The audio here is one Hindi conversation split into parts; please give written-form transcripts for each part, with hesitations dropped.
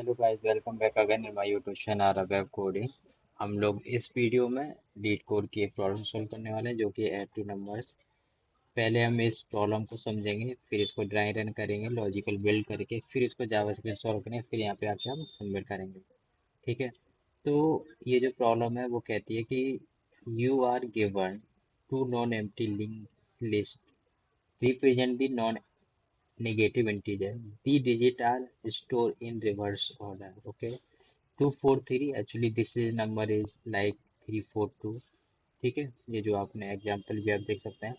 Hello guys, welcome back again in my YouTube channel web coding. हम लोग इस वीडियो में लीड कोड की एक प्रॉब्लम सॉल्व करने वाले हैं जो कि ऐड टू नंबर्स। पहले हम इस प्रॉब्लम को समझेंगे, फिर इसको ड्राई रन करेंगे लॉजिकल बिल्ड करके, फिर इसको जावास्क्रिप्ट सॉल्व करेंगे, फिर यहाँ पे आके हम सबमिट करेंगे। ठीक है। तो ये जो प्रॉब्लम है वो कहती है कि you are given to non empty link list represent the non negative integer. The digits are stored in reverse order. Okay. 243, actually this is number is like 342. ठीक है, ये जो आपने एग्जाम्पल भी आप देख सकते हैं।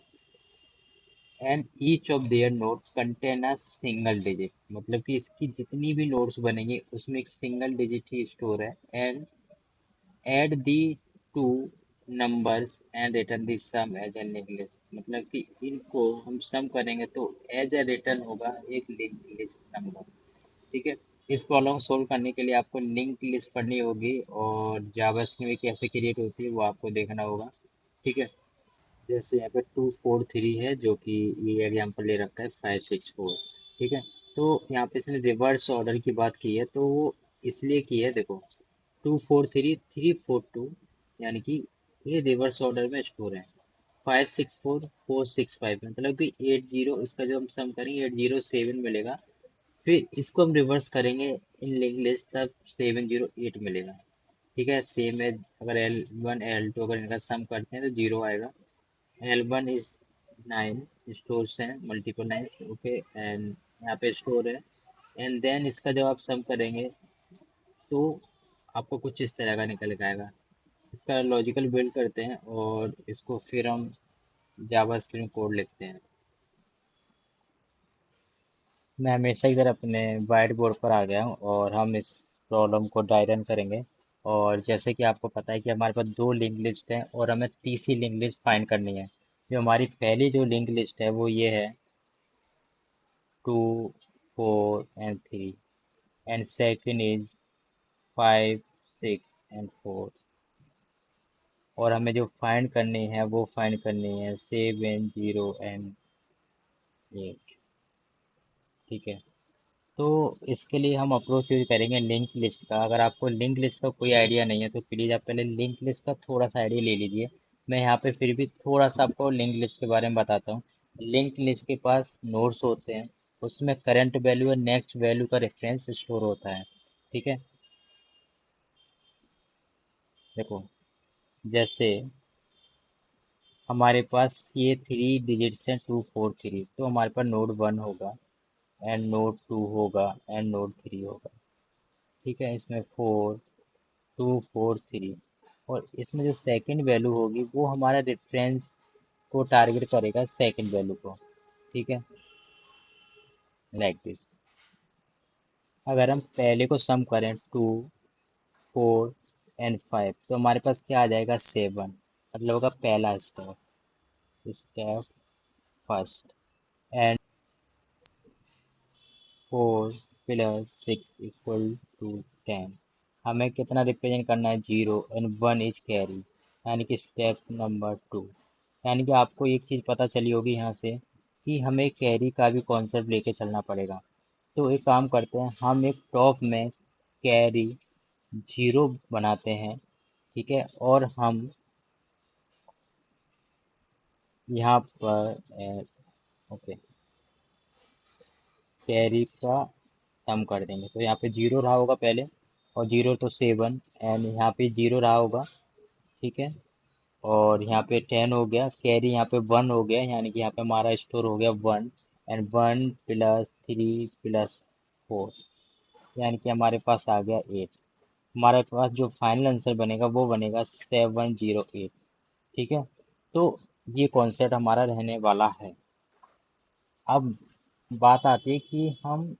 And each of their node contain a single digit, मतलब कि इसकी जितनी भी नोट्स बनेंगी उसमें एक सिंगल डिजिट ही स्टोर है। And add the two numbers and return the sum as a link list, मतलब कि इनको हम सम करेंगे तो एज ए रिटर्न होगा एक लिंक लिस्ट नंबर। ठीक है। इस प्रॉब्लम को सोल्व करने के लिए आपको लिंक लिस्ट पढ़नी होगी और जावास्क्रिप्ट में कैसे क्रिएट होती है वो आपको देखना होगा। ठीक है। जैसे यहाँ पे 243 है जो कि ये एग्जाम्पल ले रखा है 564। ठीक है। तो यहाँ पे इसने रिवर्स ऑर्डर की बात की है, तो वो इसलिए की है, देखो 243 342, यानी कि ये रिवर्स ऑर्डर में स्टोर है। 564 465, मतलब कि 80, इसका जो हम सम करेंगे 807 मिलेगा। फिर इसको हम रिवर्स करेंगे इन लिंक लिस्ट, तब 708 मिलेगा। ठीक है। सेम है, अगर L1 L2 अगर इनका सम करते हैं तो जीरो आएगा। L1 इज 9 स्टोर्स हैं, मल्टीपल 9। ओके, एंड यहाँ पे स्टोर है। एंड देन इसका जब आप सम करेंगे तो आपको कुछ इस तरह का निकल के आएगा। इसका लॉजिकल बिल्ड करते हैं और इसको फिर हम जावास्क्रिप्ट कोड लिखते हैं। मैं हमेशा इधर अपने वाइट बोर्ड पर आ गया हूँ और हम इस प्रॉब्लम को ड्राई रन करेंगे। और जैसे कि आपको पता है कि हमारे पास दो लिंक लिस्ट है और हमें तीसरी लिंक लिस्ट फाइंड करनी है। जो हमारी पहली जो लिंक लिस्ट है वो ये है 2 4 and 3, and second is 5 6 and 4। और हमें जो फाइंड करनी है वो फाइंड करनी है 7 0 and 8। ठीक है। तो इसके लिए हम अप्रोच यूज करेंगे लिंक लिस्ट का। अगर आपको लिंक लिस्ट का कोई आइडिया नहीं है तो प्लीज़ आप पहले लिंक लिस्ट का थोड़ा सा आइडिया ले लीजिए। मैं यहाँ पे फिर भी थोड़ा सा आपको लिंक लिस्ट के बारे में बताता हूँ। लिंक लिस्ट के पास नोड्स होते हैं, उसमें करंट वैल्यू और नेक्स्ट वैल्यू का रेफरेंस स्टोर होता है। ठीक है। देखो, जैसे हमारे पास ये 3 डिजिट्स हैं 2 4 3, तो हमारे पास नोड 1 होगा एंड नोड 2 होगा एंड नोड 3 होगा। ठीक है। इसमें 4 2 4 3, और इसमें जो सेकंड वैल्यू होगी वो हमारा रेफरेंस को टारगेट करेगा, सेकंड वैल्यू को। ठीक है, लाइक दिस। अगर हम पहले को सम करें 2 4 and 5, तो हमारे पास क्या आ जाएगा 7, मतलब होगा पहला स्टेप, स्टेप फर्स्ट। एंड 4 + 6 = 10, हमें कितना रिप्रेजेंट करना है 0, एंड 1 इज कैरी, यानी कि स्टेप नंबर 2। यानी कि आपको एक चीज़ पता चली होगी यहाँ से कि हमें कैरी का भी कॉन्सेप्ट लेके चलना पड़ेगा। तो एक काम करते हैं, हम एक टॉप में कैरी 0 बनाते हैं। ठीक है। और हम यहाँ पर ओके, कैरी का सम कर देंगे, तो यहाँ पे 0 रहा होगा पहले, और 0 तो 7, एंड यहाँ पे 0 रहा होगा। ठीक है। और यहाँ पे 10 हो गया, कैरी यहाँ पे 1 हो गया, यानी कि यहाँ पे हमारा स्टोर हो गया 1, एंड 1 + 3 + 4, यानी कि हमारे पास आ गया 8। हमारे पास जो फाइनल आंसर बनेगा वो बनेगा 708। ठीक है। तो ये कॉन्सेप्ट हमारा रहने वाला है। अब बात आती है कि हम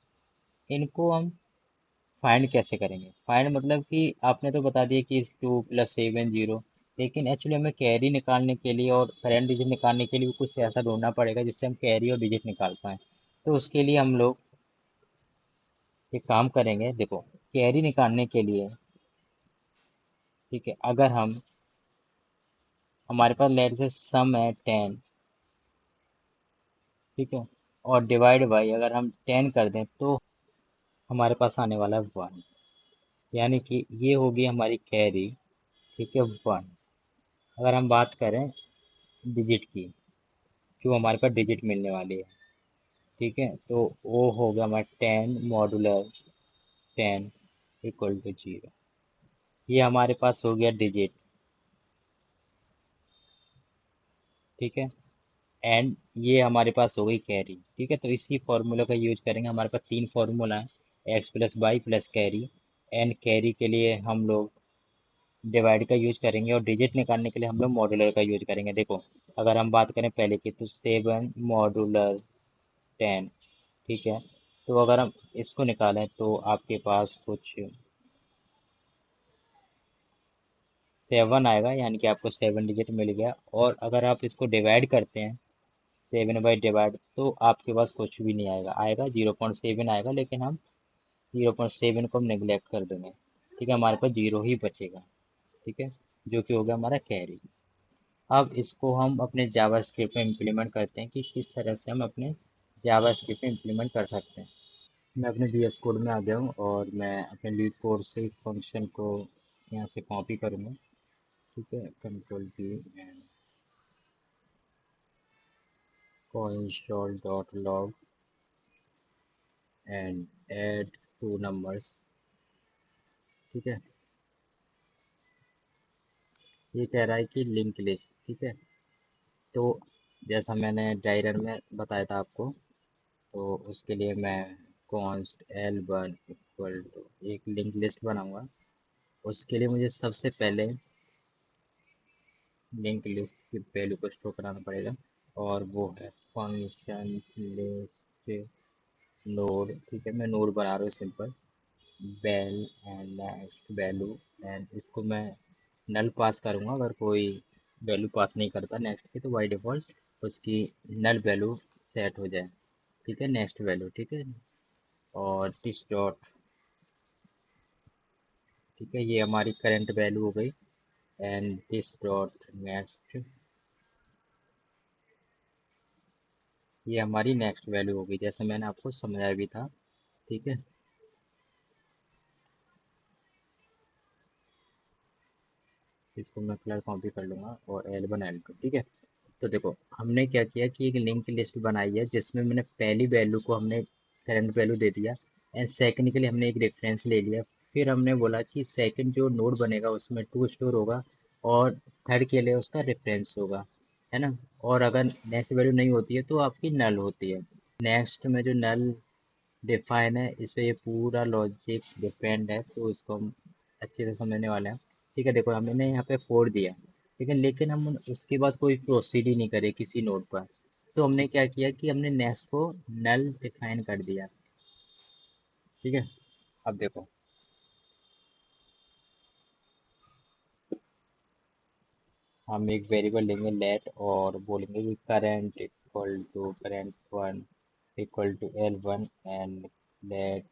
फाइंड कैसे करेंगे। फाइंड मतलब कि आपने तो बता दिया कि 2 + 7 0, लेकिन एक्चुअली हमें कैरी निकालने के लिए और करंट डिजिट निकालने के लिए भी कुछ ऐसा ढूंढना पड़ेगा जिससे हम कैरी और डिजिट निकाल पाएँ। तो उसके लिए हम लोग एक काम करेंगे। देखो, कैरी निकालने के लिए, ठीक है, अगर हमारे पास लेट से सम है 10, ठीक है, और डिवाइड बाई अगर हम 10 कर दें तो हमारे पास आने वाला है 1, यानी कि ये होगी हमारी कैरी। ठीक है, 1। अगर हम बात करें डिजिट की, जो हमारे पास डिजिट मिलने वाली है, ठीक है, तो वो होगा हमारा 10 मॉडुलर 10 इक्वल टू 0। ये हमारे पास हो गया डिजिट। ठीक है, एंड ये हमारे पास हो गई कैरी। ठीक है, तो इसी फॉर्मूला का यूज करेंगे। हमारे पास 3 फॉर्मूला है, X plus Y plus carry. And carry के लिए हम लोग डिवाइड का यूज करेंगे, और डिजिट निकालने के लिए हम लोग मॉडुलर का यूज करेंगे। देखो, अगर हम बात करें पहले की, तो 7 मॉडुलर 10। ठीक है, तो अगर हम इसको निकालें तो आपके पास कुछ 7 आएगा, यानी कि आपको 7 डिजिट मिल गया। और अगर आप इसको डिवाइड करते हैं 7/डिवाइड, तो आपके पास कुछ भी नहीं आएगा, आएगा 0.7 आएगा, लेकिन हम 0.7 को हम नेग्लेक्ट कर देंगे। ठीक है, हमारे पास 0 ही बचेगा। ठीक है, जो कि हो गया हमारा कैरी। अब इसको हम अपने जावा स्क्रिप्ट में इम्प्लीमेंट करते हैं कि किस तरह से हम अपने जावा स्क्रिप्ट में इम्प्लीमेंट कर सकते हैं। मैं अपने VS कोड में आ गया हूँ, और मैं अपने लीड कोड से इस फंक्शन को यहाँ से कॉपी करूँगा। ठीक है, Ctrl+V and console.log and add two numbers. ठीक है, ये कह रहा है कि लिंक लिस्ट। ठीक है, तो जैसा मैंने डायरर में बताया था आपको, तो उसके लिए मैं कॉन्स्ट L1 इक्वल टू एक लिंक लिस्ट बनाऊंगा। उसके लिए मुझे सबसे पहले लिंक लिस्ट की वैल्यू को स्टोर कराना पड़ेगा, और वो है फंक्शन लिस्ट नोड। ठीक है, मैं नोड बना रहा हूँ simple, val and next value. एंड इसको मैं नल पास करूँगा। अगर कोई वैल्यू पास नहीं करता नेक्स्ट की, तो बाई डिफ़ॉल्ट उसकी नल वैल्यू सेट हो जाए। ठीक है, नेक्स्ट वैल्यू। ठीक है, और दिस डॉट। ठीक है, ये हमारी करंट वैल्यू हो गई। एंड दिस डॉट नेक्स्ट, ये हमारी नेक्स्ट वैल्यू होगी, जैसे मैंने आपको समझाया भी था। ठीक है, इसको मैं कलर कॉपी कर लूँगा, और L1 L2। ठीक है, तो देखो हमने क्या किया कि एक लिंक लिस्ट बनाई है, जिसमें मैंने पहली वैल्यू को हमने करंट वैल्यू दे दिया, एंड सेकंड के लिए हमने एक रेफरेंस ले लिया। फिर हमने बोला कि सेकंड जो नोड बनेगा उसमें टू स्टोर होगा, और थर्ड के लिए उसका रेफरेंस होगा, है ना। और अगर नेक्स्ट वैल्यू नहीं होती है तो आपकी नल होती है। नेक्स्ट में जो नल डिफाइन है, इस पे ये पूरा लॉजिक डिपेंड है, तो इसको हम अच्छे से समझने वाले हैं। ठीक है, देखो हमने यहाँ पे 4 दिया, ठीक है, लेकिन हम उसके बाद कोई प्रोसीड ही नहीं करे किसी नोड पर। तो हमने क्या किया कि हमने नेक्स्ट को नल डिफाइन कर दिया। ठीक है, अब देखो हम एक वेरिएबल लेंगे लेट, और बोलेंगे कि current equal to current 1 equal to L1, and let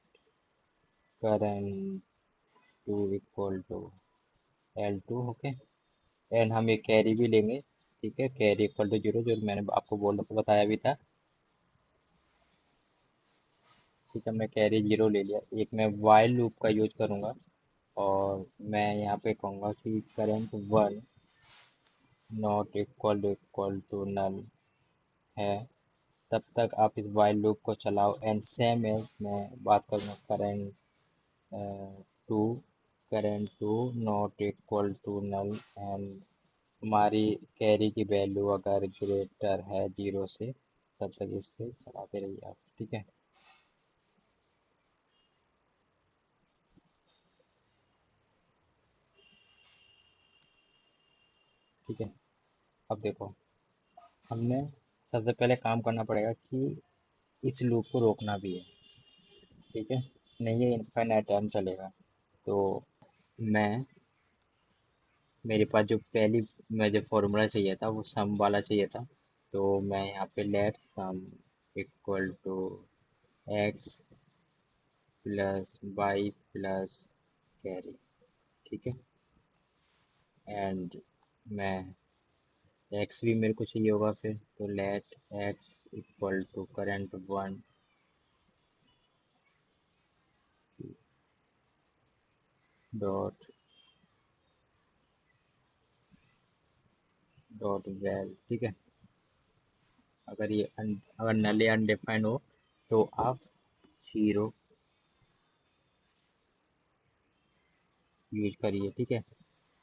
current 2 equal to L2। Okay, and हम एक कैरी भी लेंगे। ठीक है, कैरी इक्वल टू 0, जो मैंने आपको बताया भी था। ठीक है, मैं कैरी 0 ले लिया। एक मैं वाइल लूप का यूज करूँगा, और मैं यहाँ पे कहूँगा कि current 1 not equal to null है। तब तक आप इस वाइल लूप को चलाओ, एंड सेम है, मैं बात करूँगा current 2 not equal to null. And हमारी कैरी की वैल्यू अगर ग्रेटर है 0 से, तब तक इससे चलाते रहिए आप। ठीक है, ठीक है, अब देखो हमने सबसे पहले काम करना पड़ेगा कि इस लूप को रोकना भी है। ठीक है, नहीं ये इनफाइनाइट टाइम चलेगा। तो मैं मेरे पास जो पहली मुझे फॉर्मूला चाहिए था, वो सम वाला चाहिए था। तो मैं यहाँ पे let sum equal to X plus Y plus carry. ठीक है, एंड मैं एक्स भी मेरे को चाहिए होगा फिर, तो let X equal to current 1 dot dot val. ठीक है, अगर नल या अनडिफाइंड हो तो आप जीरो यूज करिए। ठीक है,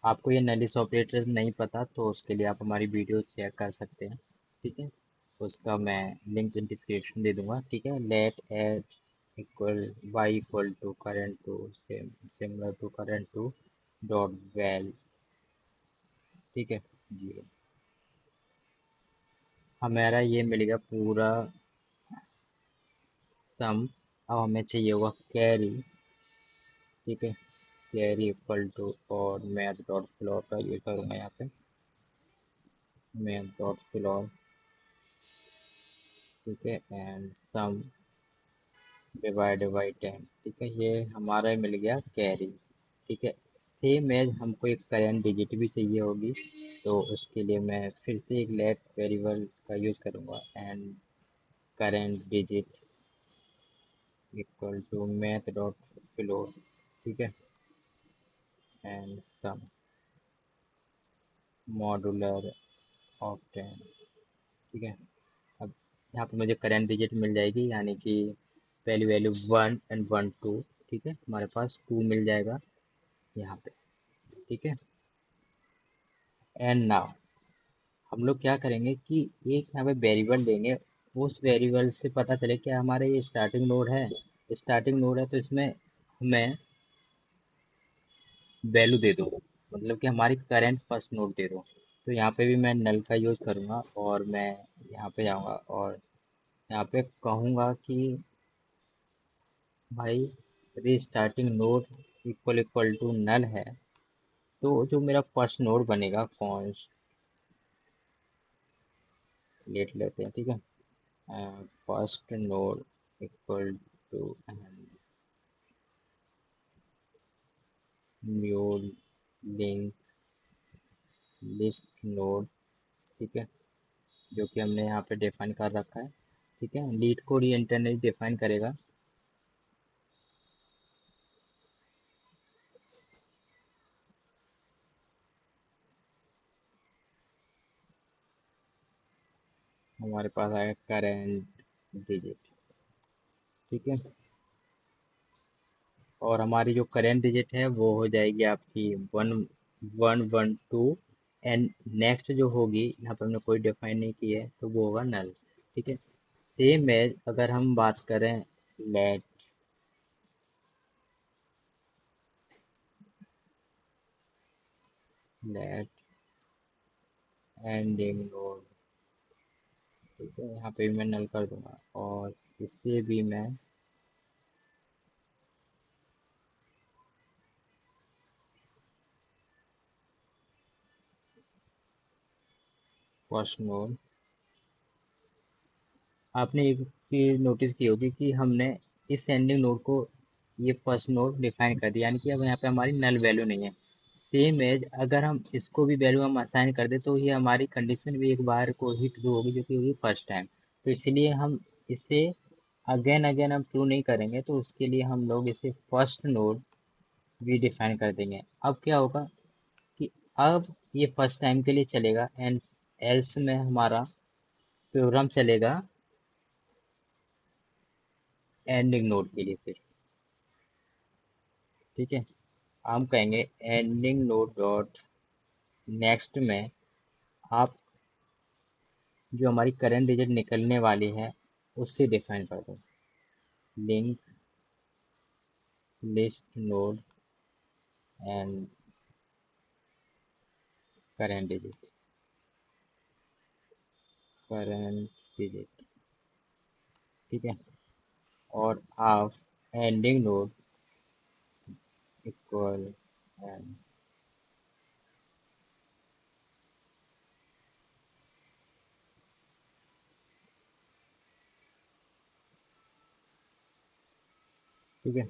आपको ये नलिस ऑपरेटर नहीं पता तो उसके लिए आप हमारी वीडियो चेक कर सकते हैं। ठीक है, उसका मैं लिंक डिस्क्रिप्शन दे दूंगा। ठीक है, let at equal Y equal to current two similar to current two dot val. ठीक है, जीरो। हमारा ये मिलेगा पूरा सम। अब हमें चाहिए होगा कैरी। ठीक है, कैरी इक्वल टू, और मैथ डॉट फ्लोर का यूज करूँगा यहाँ पे, मैथ डॉट फ्लोर। ठीक है, एंड सम डिवाइडेड बाई 10। ठीक है, ये हमारा मिल गया कैरी। ठीक है, सेम एज हमको एक करेंट डिजिट भी चाहिए होगी, तो उसके लिए मैं फिर से एक लेट वेरिएबल का यूज़ करूँगा, and current digit equal to math dot floor. ठीक है, एंड सम मॉडुलर ऑफ 10। ठीक है, अब यहाँ पे मुझे करेंट डिजिट मिल जाएगी, यानी कि पहली वैल्यू 1 एंड 1 2। ठीक है, हमारे पास 2 मिल जाएगा यहाँ पे। ठीक है, एंड नाउ हम लोग क्या करेंगे कि एक यहाँ पे वेरिएबल लेंगे। उस वेरिएबल से पता चले कि हमारे ये स्टार्टिंग नोड है, स्टार्टिंग नोड है तो इसमें हमें वैल्यू दे दो, मतलब कि हमारी करंट फर्स्ट नोड दे दो। तो यहाँ पे भी मैं नल का यूज़ करूँगा, और मैं यहाँ पे जाऊँगा और यहाँ पे कहूँगा कि भाई restarting node equal equal to null है। तो जो मेरा फर्स्ट नोड बनेगा कौन लेट लेते हैं। ठीक है, first node equal to new link list node. ठीक है, जो कि हमने यहाँ पे डिफाइन कर रखा है। ठीक है, लीड कोड ये इंटरनेट डिफाइन करेगा। हमारे पास आएगा करेंट डिजिट। ठीक है, और हमारी जो करेंट डिजिट है वो हो जाएगी आपकी 1112। एंड नेक्स्ट जो होगी, यहाँ पर हमने कोई डिफाइन नहीं की है, तो वो होगा नल। ठीक है, सेम एज अगर हम बात करें लेट लेट एंडिंग नोड। ठीक है, यहाँ पे भी मैं नल कर दूंगा, और इससे भी मैं फर्स्ट नोड। आपने एक चीज़ नोटिस की होगी कि हमने इस एंडिंग नोड को ये फर्स्ट नोड डिफाइन कर दिया, यानी कि अब यहाँ पे हमारी नल वैल्यू नहीं है। सेम एज अगर हम इसको भी वैल्यू हम असाइन कर दे तो ये हमारी कंडीशन भी एक बार को हिट ट्रू होगी, जो कि होगी फर्स्ट टाइम। तो इसलिए हम इसे अगेन अगेन हम ट्रू नहीं करेंगे, तो उसके लिए हम लोग इसे फर्स्ट नोड भी डिफाइन कर देंगे। अब क्या होगा कि अब ये फर्स्ट टाइम के लिए चलेगा, एंड एल्स में हमारा प्रोग्राम चलेगा एंडिंग नोड के लिए सिर्फ। ठीक है, हम कहेंगे एंडिंग नोड डॉट नेक्स्ट में आप जो हमारी करंट डिजिट निकलने वाली है उससे डिफाइन कर दो, link list node and current digit, current digit. ठीक है, और आप एंडिंग नोड इक्वल एंड। ठीक है,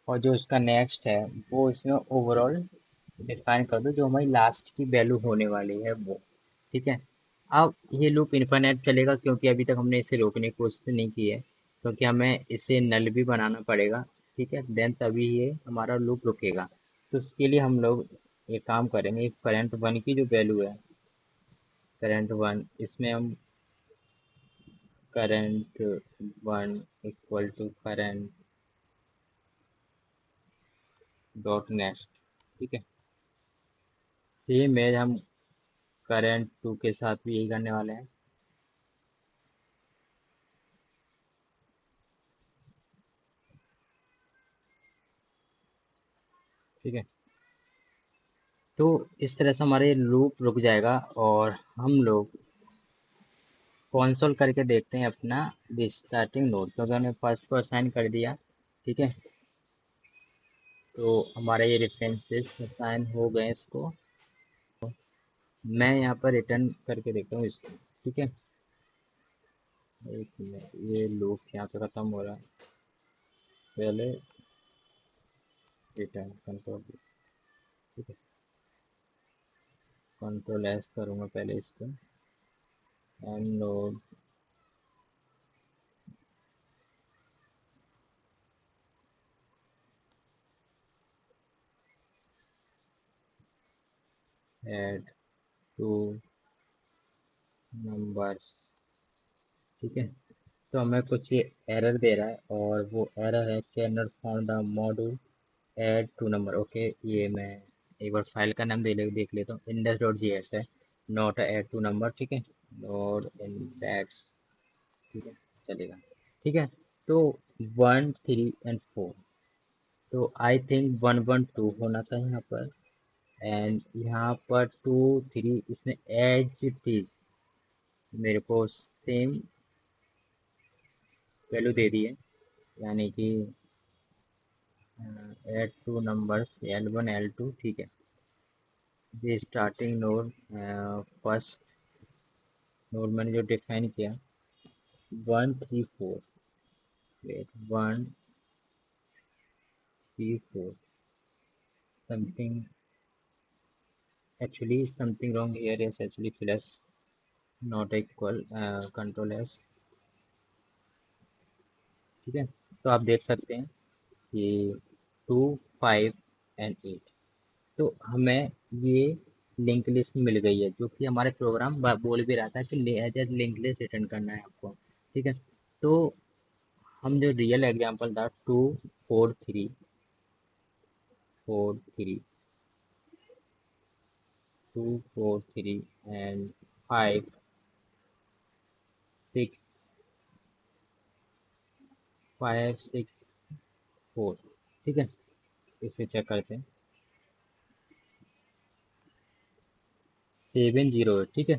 और जो इसका नेक्स्ट है वो इसमें ओवरऑल डिफाइन कर दो, जो हमारी लास्ट की वैल्यू होने वाली है वो। ठीक है, अब ये लूप इन्फिनिट चलेगा, क्योंकि अभी तक हमने इसे रोकने की कोशिश नहीं की है, क्योंकि हमें इसे नल भी बनाना पड़ेगा। ठीक है, देन तभी ये हमारा लूप रुकेगा। तो उसके लिए हम लोग ये काम करेंगे, करंट वन की जो वैल्यू है, करंट वन, इसमें हम current one equal to current dot next. ठीक है, सेम है, हम करंट टू के साथ भी यही करने वाले हैं। ठीक है, तो इस तरह से हमारे लूप रुक जाएगा और हम लोग कॉन्सोल करके देखते हैं अपना स्टार्टिंग नोड, क्योंकि हमने फर्स्ट को असाइन कर दिया। ठीक है, तो हमारे ये रेफरेंसेस असाइन हो गए इसको। मैं यहाँ पर रिटर्न करके देखता हूँ इसको। ठीक है, एक मिनट, ये लूप यहाँ पे ख़त्म हो रहा है, पहले रिटर्न कंट्रोल। ठीक है, कंट्रोल एस करूँगा पहले इसको, and node add two numbers. ठीक है, तो हमें कुछ ये एरर दे रहा है, और वो एरर है can not found the module add to number. Okay, ये मैं एक बार फाइल का नाम देख लेता हूँ, इंडेक्स डॉट जी एस है, नॉट ऐड टू नंबर। ठीक है, नॉट इंडेक्स। ठीक है, चलेगा। ठीक है, तो वन थ्री एंड फोर, तो I think one one two होना था यहाँ पर, एंड यहाँ पर टू थ्री इसने एज इट इज मेरे को सेम वैल्यू दे दी है, यानी कि add two numbers L one L two. ठीक है, ये स्टार्टिंग नोड, फर्स्ट नोड मैंने जो डिफाइन किया, one three four, wait, one three four, something, actually something wrong here, is actually plus not equal, control S. ठीक है, तो आप देख सकते हैं कि टू फाइव एंड एट, तो हमें ये लिंक लिस्ट मिल गई है, जो कि हमारे प्रोग्राम बोल भी रहा था कि एज लिंक लिस्ट रिटर्न करना है आपको। ठीक है, तो हम जो रियल एग्जांपल था, two four three, four three, two four three and five six, five six four. ठीक है, इसे चेक करते हैं, सेवन जीरो। ठीक है,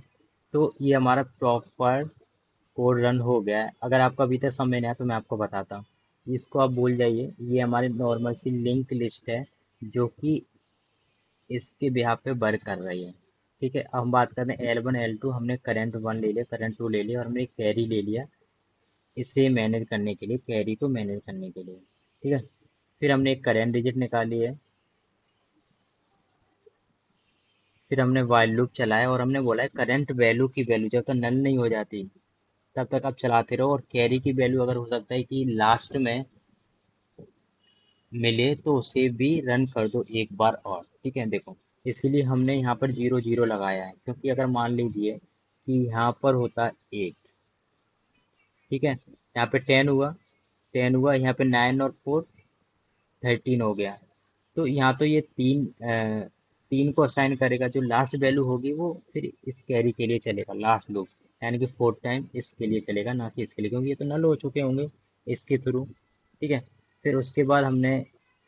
तो ये हमारा प्रॉपर कोड रन हो गया है। अगर आपको अभी तक समझ नहीं आया तो मैं आपको बताता हूँ, इसको आप भूल जाइए, ये हमारी नॉर्मल सी लिंक लिस्ट है, जो कि इसके बिहाफ पे वर्क कर रही है। ठीक है, अब हम बात करते हैं एल वन एल टू, हमने करंट वन ले लिया, करंट टू ले लिया, और हमने एक कैरी ले लिया इसे मैनेज करने के लिए, कैरी को मैनेज करने के लिए। ठीक है, फिर हमने एक करंट डिजिट निकाली है, फिर हमने वाइल लूप चलाया, और हमने बोला है करंट वैल्यू की वैल्यू जब तक नल नहीं हो जाती तब तक आप चलाते रहो, और कैरी की वैल्यू अगर हो सकता है कि लास्ट में मिले तो उसे भी रन कर दो एक बार और। ठीक है, देखो, इसीलिए हमने यहाँ पर जीरो जीरो लगाया है, क्योंकि अगर मान लीजिए कि यहाँ पर होता एट, ठीक है, यहाँ पे टेन हुआ, टेन हुआ, यहाँ पे नाइन और फोर, थर्टीन हो गया, तो यहाँ तो ये तीन को असाइन करेगा, जो लास्ट वैल्यू होगी वो फिर इस कैरी के लिए चलेगा लास्ट लूप, यानी कि फोर्थ टाइम इसके लिए चलेगा, ना कि इसके लिए, क्योंकि ये तो नल हो चुके होंगे इसके थ्रू। ठीक है, फिर उसके बाद हमने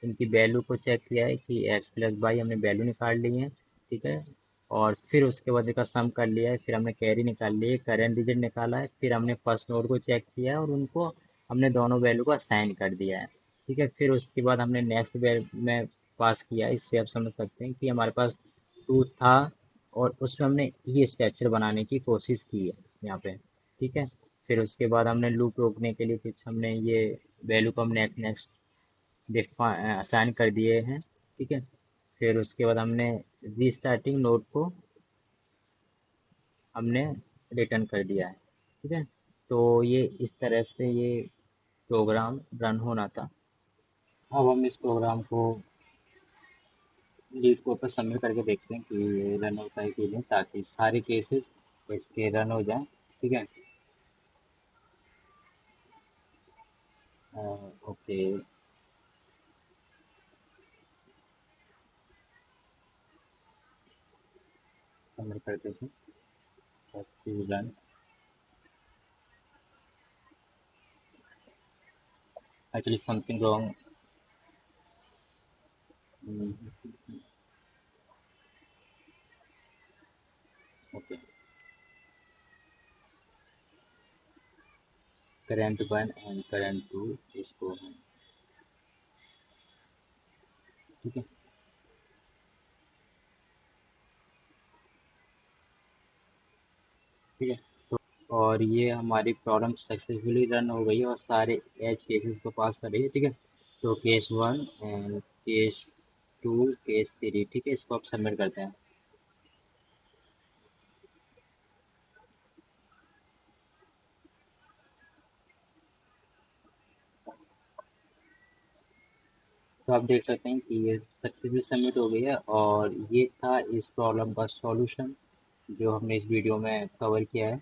इनकी वैल्यू को चेक किया है कि एक्स प्लस वाई, हमने वैल्यू निकाल ली है। ठीक है, और फिर उसके बाद इसका सम कर लिया है, फिर हमने कैरी निकाल ली है, करंट डिजिट निकाला है, फिर हमने फर्स्ट नोड को चेक किया है और उनको हमने दोनों वैल्यू को असाइन कर दिया है। ठीक है, फिर उसके बाद हमने नेक्स्ट में पास किया। इससे आप समझ सकते हैं कि हमारे पास टू था, और उसमें हमने ये स्ट्रक्चर बनाने की कोशिश की है यहाँ पे। ठीक है, फिर उसके बाद हमने लूप रोकने के लिए कुछ हमने ये वैल्यू को हमने नेक्स्ट असाइन कर दिए हैं। ठीक है, फिर उसके बाद हमने रीस्टार्टिंग नोड को हमने रिटर्न कर दिया है। ठीक है, तो ये इस तरह से ये प्रोग्राम रन होना था। अब हम इस प्रोग्राम को लीड कोड पर सबमिट करके देखते हैं कि ये रन होता है कि नहीं, ताकि सारे केसेस इसके रन हो जाएं। ठीक है। ओके। सबमिट करते हैं। Run. Actually something wrong. Okay. Current one and current two, इसको हम, ठीक है। ठीक है। और ये हमारी प्रॉब्लम सक्सेसफुली रन हो गई है और सारे एज केसेस को पास कर रही है। ठीक है। तो case one and case two, case three, ठीक है, इसको आप सबमिट करते हैं। तो आप देख सकते हैं कि ये सक्सेसफुली सबमिट हो गई है और ये था इस प्रॉब्लम का सॉल्यूशन जो हमने इस वीडियो में कवर किया है।